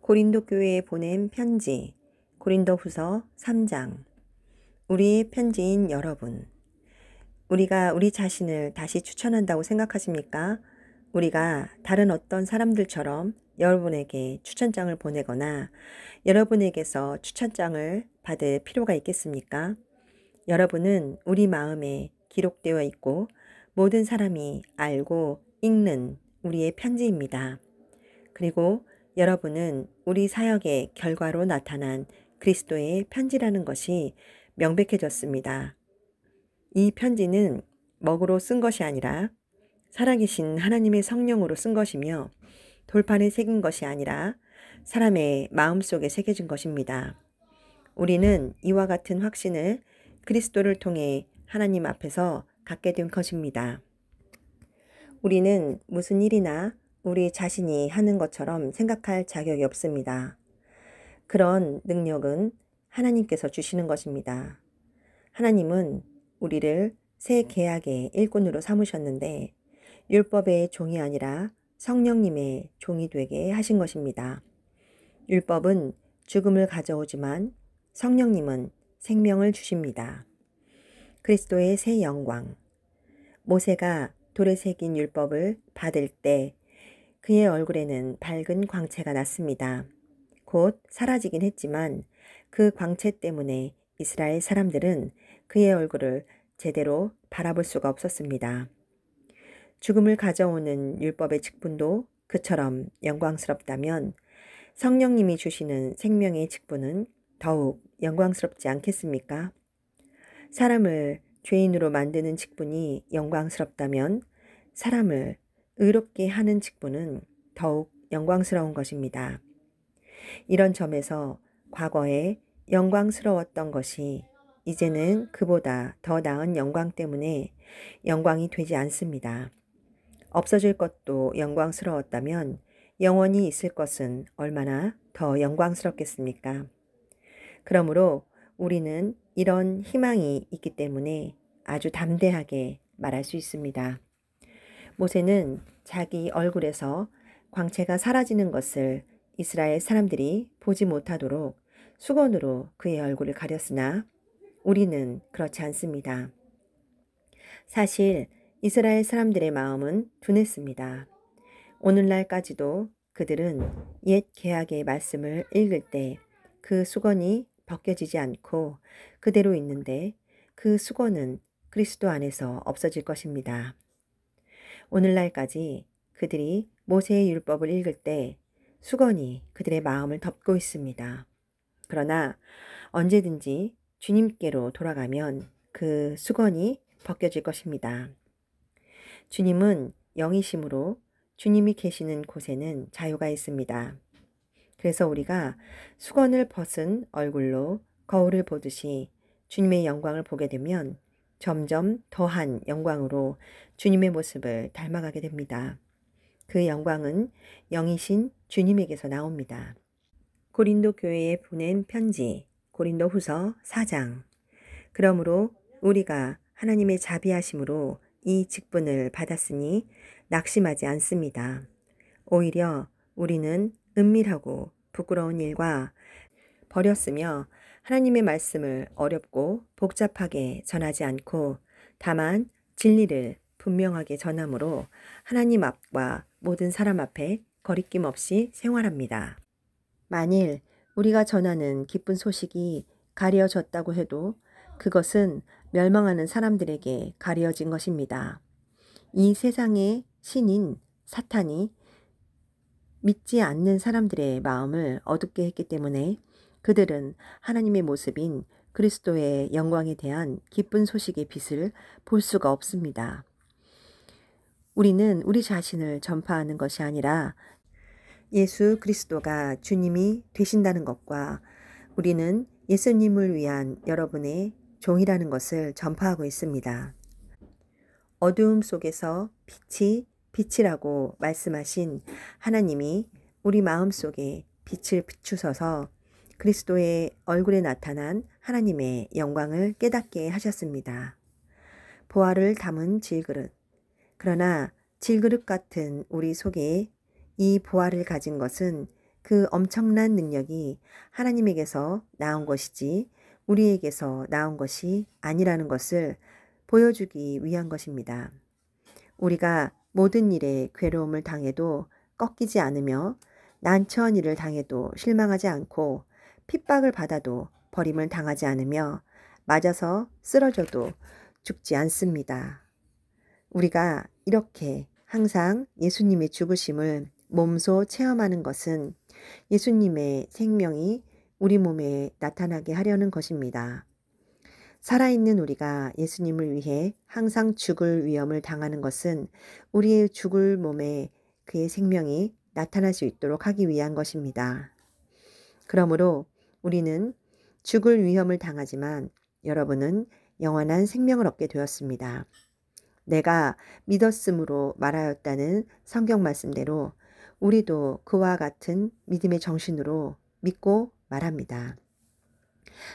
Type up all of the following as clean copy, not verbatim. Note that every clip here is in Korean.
고린도 교회에 보낸 편지, 고린도후서 3장. 우리의 편지인 여러분, 우리가 우리 자신을 다시 추천한다고 생각하십니까? 우리가 다른 어떤 사람들처럼 여러분에게 추천장을 보내거나 여러분에게서 추천장을 받을 필요가 있겠습니까? 여러분은 우리 마음에 기록되어 있고 모든 사람이 알고 읽는 우리의 편지입니다. 그리고 여러분은 우리 사역의 결과로 나타난 그리스도의 편지라는 것이 명백해졌습니다. 이 편지는 먹으로 쓴 것이 아니라 살아계신 하나님의 성령으로 쓴 것이며 돌판에 새긴 것이 아니라 사람의 마음속에 새겨진 것입니다. 우리는 이와 같은 확신을 그리스도를 통해 하나님 앞에서 갖게 된 것입니다. 우리는 무슨 일이나 우리 자신이 하는 것처럼 생각할 자격이 없습니다. 그런 능력은 하나님께서 주시는 것입니다. 하나님은 우리를 새 계약의 일꾼으로 삼으셨는데 율법의 종이 아니라 성령님의 종이 되게 하신 것입니다. 율법은 죽음을 가져오지만 성령님은 생명을 주십니다. 그리스도의 새 영광. 모세가 돌에 새긴 율법을 받을 때 그의 얼굴에는 밝은 광채가 났습니다. 곧 사라지긴 했지만 그 광채 때문에 이스라엘 사람들은 그의 얼굴을 제대로 바라볼 수가 없었습니다. 죽음을 가져오는 율법의 직분도 그처럼 영광스럽다면 성령님이 주시는 생명의 직분은 더욱 영광스럽지 않겠습니까? 사람을 죄인으로 만드는 직분이 영광스럽다면 사람을 의롭게 하는 직분은 더욱 영광스러운 것입니다. 이런 점에서 과거에 영광스러웠던 것이 이제는 그보다 더 나은 영광 때문에 영광이 되지 않습니다. 없어질 것도 영광스러웠다면 영원히 있을 것은 얼마나 더 영광스럽겠습니까? 그러므로 우리는 이런 희망이 있기 때문에 아주 담대하게 말할 수 있습니다. 모세는 자기 얼굴에서 광채가 사라지는 것을 이스라엘 사람들이 보지 못하도록 수건으로 그의 얼굴을 가렸으나 우리는 그렇지 않습니다. 사실 이스라엘 사람들의 마음은 둔했습니다. 오늘날까지도 그들은 옛 계약의 말씀을 읽을 때 그 수건이 벗겨지지 않고 그대로 있는데 그 수건은 그리스도 안에서 없어질 것입니다. 오늘날까지 그들이 모세의 율법을 읽을 때 수건이 그들의 마음을 덮고 있습니다. 그러나 언제든지 주님께로 돌아가면 그 수건이 벗겨질 것입니다. 주님은 영이심으로 주님이 계시는 곳에는 자유가 있습니다. 그래서 우리가 수건을 벗은 얼굴로 거울을 보듯이 주님의 영광을 보게 되면 점점 더한 영광으로 주님의 모습을 닮아가게 됩니다. 그 영광은 영이신 주님에게서 나옵니다. 고린도 교회에 보낸 편지, 고린도후서 4장. 그러므로 우리가 하나님의 자비하심으로 이 직분을 받았으니 낙심하지 않습니다. 오히려 우리는 은밀하고 부끄러운 일과 버렸으며 하나님의 말씀을 어렵고 복잡하게 전하지 않고 다만 진리를 분명하게 전함으로 하나님 앞과 모든 사람 앞에 거리낌 없이 생활합니다. 만일 우리가 전하는 기쁜 소식이 가려졌다고 해도 그것은 멸망하는 사람들에게 가려진 것입니다. 이 세상의 신인 사탄이 믿지 않는 사람들의 마음을 어둡게 했기 때문에 그들은 하나님의 모습인 그리스도의 영광에 대한 기쁜 소식의 빛을 볼 수가 없습니다. 우리는 우리 자신을 전파하는 것이 아니라 예수 그리스도가 주님이 되신다는 것과 우리는 예수님을 위한 여러분의 종이라는 것을 전파하고 있습니다. 어두움 속에서 빛이라고 말씀하신 하나님이 우리 마음속에 빛을 비추셔서 그리스도의 얼굴에 나타난 하나님의 영광을 깨닫게 하셨습니다. 보화를 담은 질그릇. 그러나 질그릇 같은 우리 속에 이 보화를 가진 것은 그 엄청난 능력이 하나님에게서 나온 것이지 우리에게서 나온 것이 아니라는 것을 보여주기 위한 것입니다. 우리가 모든 일에 괴로움을 당해도 꺾이지 않으며 난처한 일을 당해도 실망하지 않고 핍박을 받아도 버림을 당하지 않으며 맞아서 쓰러져도 죽지 않습니다. 우리가 이렇게 항상 예수님의 죽으심을 몸소 체험하는 것은 예수님의 생명이 우리 몸에 나타나게 하려는 것입니다. 살아있는 우리가 예수님을 위해 항상 죽을 위험을 당하는 것은 우리의 죽을 몸에 그의 생명이 나타날 수 있도록 하기 위한 것입니다. 그러므로 우리는 죽을 위험을 당하지만 여러분은 영원한 생명을 얻게 되었습니다. 내가 믿었으므로 말하였다는 성경 말씀대로 우리도 그와 같은 믿음의 정신으로 믿고 말합니다.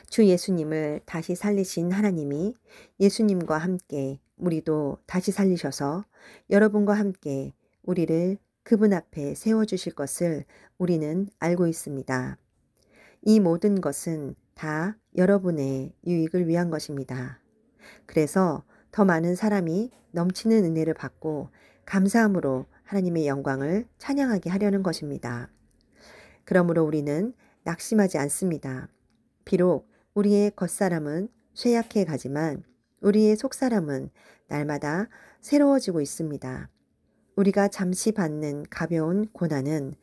주 예수님을 다시 살리신 하나님이 예수님과 함께 우리도 다시 살리셔서 여러분과 함께 우리를 그분 앞에 세워주실 것을 우리는 알고 있습니다. 이 모든 것은 다 여러분의 유익을 위한 것입니다. 그래서 더 많은 사람이 넘치는 은혜를 받고 감사함으로 하나님의 영광을 찬양하게 하려는 것입니다. 그러므로 우리는 낙심하지 않습니다. 비록 우리의 겉사람은 쇠약해 가지만 우리의 속사람은 날마다 새로워지고 있습니다. 우리가 잠시 받는 가벼운 고난은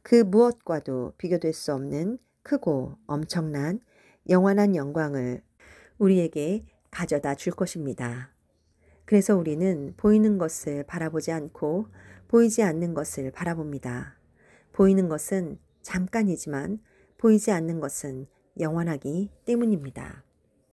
그 무엇과도 비교될 수 없는 크고 엄청난 영원한 영광을 우리에게 가져다 줄 것입니다. 그래서 우리는 보이는 것을 바라보지 않고 보이지 않는 것을 바라봅니다. 보이는 것은 잠깐이지만 보이지 않는 것은 영원하기 때문입니다.